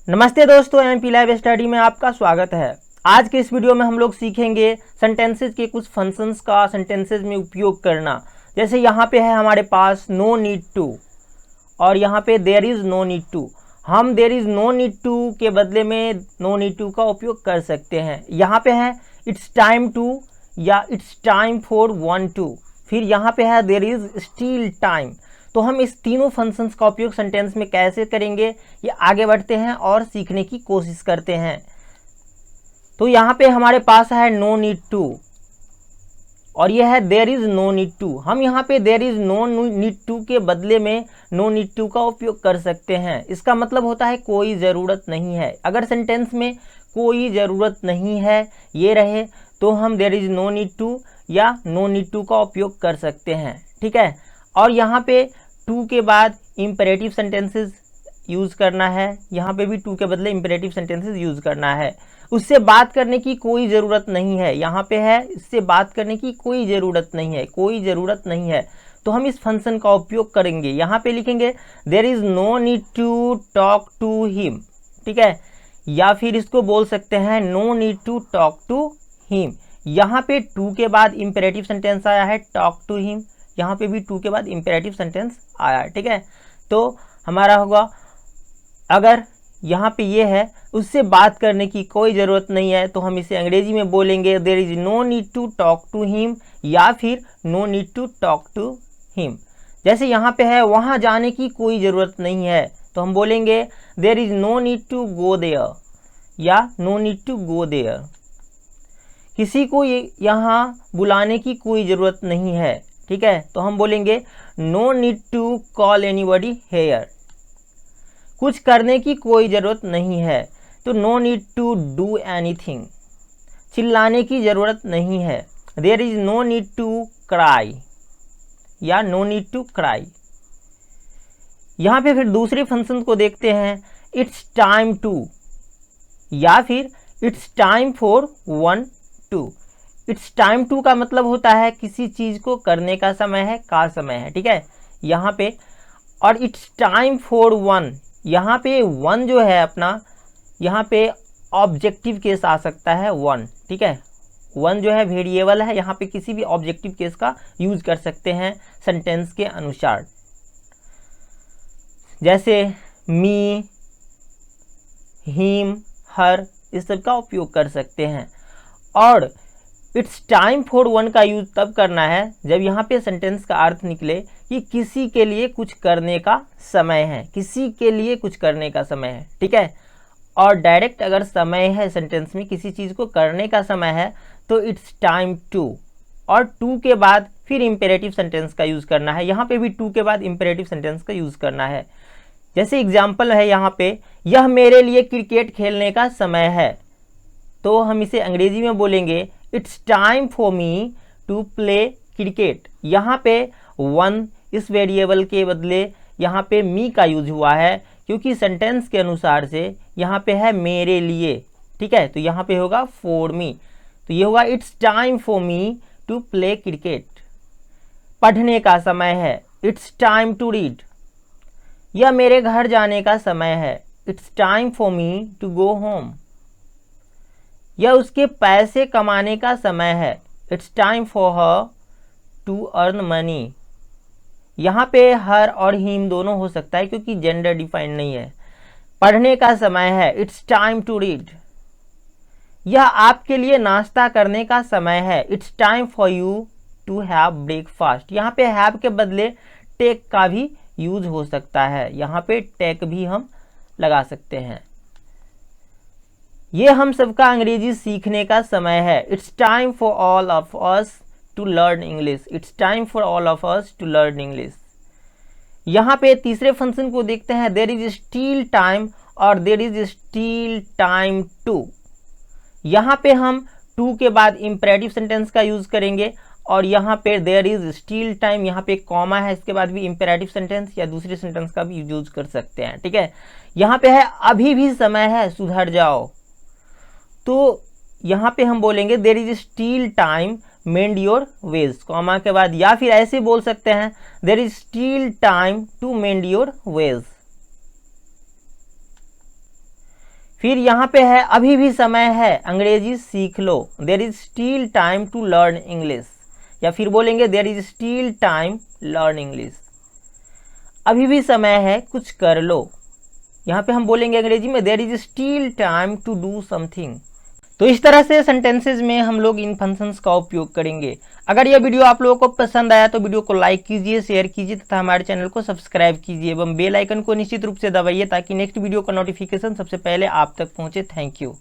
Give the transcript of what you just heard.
नमस्ते दोस्तों, MP live study में आपका स्वागत है। आज के इस वीडियो में हम लोग सीखेंगे सेंटेंसेस के कुछ फंक्शंस का सेंटेंसेस में उपयोग करना। जैसे यहाँ पे है हमारे पास नो नीड टू और यहाँ पे there is no need to. हम there is no need to के बदले में नो नीड टू का उपयोग कर सकते हैं। यहाँ पे है इट्स टाइम टू या it's time for one to. फिर यहाँ पे है देयर इज़ स्टिल टाइम। तो हम इस तीनों फंक्शंस का उपयोग सेंटेंस में कैसे करेंगे, ये आगे बढ़ते हैं और सीखने की कोशिश करते हैं। तो यहाँ पे हमारे पास है नो नीड टू और यह है there is no need to. हम यहाँ पे there is no need to के बदले में नो नीड टू का उपयोग कर सकते हैं। इसका मतलब होता है कोई ज़रूरत नहीं है। अगर सेंटेंस में कोई ज़रूरत नहीं है ये रहे तो हम there is no need to या नो नीड टू का उपयोग कर सकते हैं, ठीक है। और यहाँ पे टू के बाद इम्पेरेटिव सेंटेंसेस यूज़ करना है। यहाँ पे भी टू के बदले इम्पेरेटिव सेंटेंसेस यूज़ करना है। उससे बात करने की कोई ज़रूरत नहीं है। यहाँ पे है इससे बात करने की कोई ज़रूरत नहीं है, कोई ज़रूरत नहीं है। तो हम इस फंक्शन का उपयोग करेंगे। यहाँ पे लिखेंगे there is no need to talk to him, ठीक है। या फिर इसको बोल सकते हैं no need to talk to him. यहाँ पे टू के बाद इम्पेरेटिव सेंटेंस आया है टॉक टू हिम, यहाँ पे भी टू के बाद इम्पेरेटिव सेंटेंस आया है, ठीक है। तो हमारा होगा अगर यहाँ पे ये है उससे बात करने की कोई ज़रूरत नहीं है तो हम इसे अंग्रेजी में बोलेंगे there is no need to talk to him या फिर no need to talk to him. जैसे यहाँ पे है वहाँ जाने की कोई ज़रूरत नहीं है तो हम बोलेंगे there is no need to go there या no need to go there. किसी को यहाँ बुलाने की कोई ज़रूरत नहीं है, ठीक है, तो हम बोलेंगे no need to call anybody here. कुछ करने की कोई ज़रूरत नहीं है तो no need to do anything. चिल्लाने की ज़रूरत नहीं है, there is no need to cry या नो नीड टू क्राई। यहाँ पे फिर दूसरे फंक्शन को देखते हैं इट्स टाइम टू या फिर it's time for one to. It's time to का मतलब होता है किसी चीज़ को करने का समय है, का समय है, ठीक है यहाँ पे। और इट्स टाइम फॉर वन, यहाँ पे वन जो है अपना, यहाँ पे ऑब्जेक्टिव केस आ सकता है वन, ठीक है। वन जो है वेरिएबल है, यहाँ पे किसी भी ऑब्जेक्टिव केस का यूज कर सकते हैं सेंटेंस के अनुसार। जैसे मी, हिम, हर, इस सब का उपयोग कर सकते हैं। और इट्स टाइम फॉर वन का यूज तब करना है जब यहाँ पे सेंटेंस का अर्थ निकले कि किसी के लिए कुछ करने का समय है, किसी के लिए कुछ करने का समय है, ठीक है। और डायरेक्ट अगर समय है सेंटेंस में, किसी चीज़ को करने का समय है तो इट्स टाइम टू। और टू के बाद फिर इम्पेरेटिव सेंटेंस का यूज़ करना है। यहाँ पे भी टू के बाद इम्पेरेटिव सेंटेंस का यूज़ करना है। जैसे एग्जाम्पल है यहाँ पे यह मेरे लिए क्रिकेट खेलने का समय है तो हम इसे अंग्रेजी में बोलेंगे it's time for me to play cricket. यहाँ पे वन इस वेरिएबल के बदले यहाँ पे मी का यूज हुआ है क्योंकि सेंटेंस के अनुसार से यहाँ पे है मेरे लिए, ठीक है, तो यहाँ पे होगा फॉर मी। तो ये होगा it's time for me to play cricket. पढ़ने का समय है, इट्स टाइम टू रीड। यह मेरे घर जाने का समय है, it's time for me to go home. यह उसके पैसे कमाने का समय है, it's time for her to earn money. यहाँ पे हर और हिम दोनों हो सकता है क्योंकि जेंडर डिफाइंड नहीं है। पढ़ने का समय है, इट्स टाइम टू रीड। यह आपके लिए नाश्ता करने का समय है, it's time for you to have breakfast. यहाँ पे हैव के बदले टेक का भी यूज हो सकता है, यहाँ पे टेक भी हम लगा सकते हैं। ये हम सबका अंग्रेजी सीखने का समय है, it's time for all of us to learn English. It's time for all of us to learn English. यहाँ पे तीसरे फंक्शन को देखते हैं देयर इज स्टिल टाइम और there is still time to. यहाँ पे हम टू के बाद इम्पेरेटिव सेंटेंस का यूज करेंगे और यहाँ पे देयर इज स्टिल टाइम, यहाँ पे कॉमा है, इसके बाद भी इम्पेरेटिव सेंटेंस या दूसरे सेंटेंस का भी यूज कर सकते हैं, ठीक है। यहाँ पे है अभी भी समय है, सुधर जाओ। तो यहाँ पे हम बोलेंगे there is still time mend your ways, comma के बाद, या फिर ऐसे बोल सकते हैं there is still time to mend your ways. फिर यहाँ पे है अभी भी समय है अंग्रेजी सीख लो, there is still time to learn English, या फिर बोलेंगे there is still time learn English. अभी भी समय है कुछ कर लो, यहाँ पे हम बोलेंगे अंग्रेजी में there is still time to do something. तो इस तरह से सेंटेंसेज में हम लोग इन फंक्शंस का उपयोग करेंगे। अगर यह वीडियो आप लोगों को पसंद आया तो वीडियो को लाइक कीजिए, शेयर कीजिए तथा हमारे चैनल को सब्सक्राइब कीजिए एवं बेल आइकन को निश्चित रूप से दबाइए ताकि नेक्स्ट वीडियो का नोटिफिकेशन सबसे पहले आप तक पहुंचे। Thank you.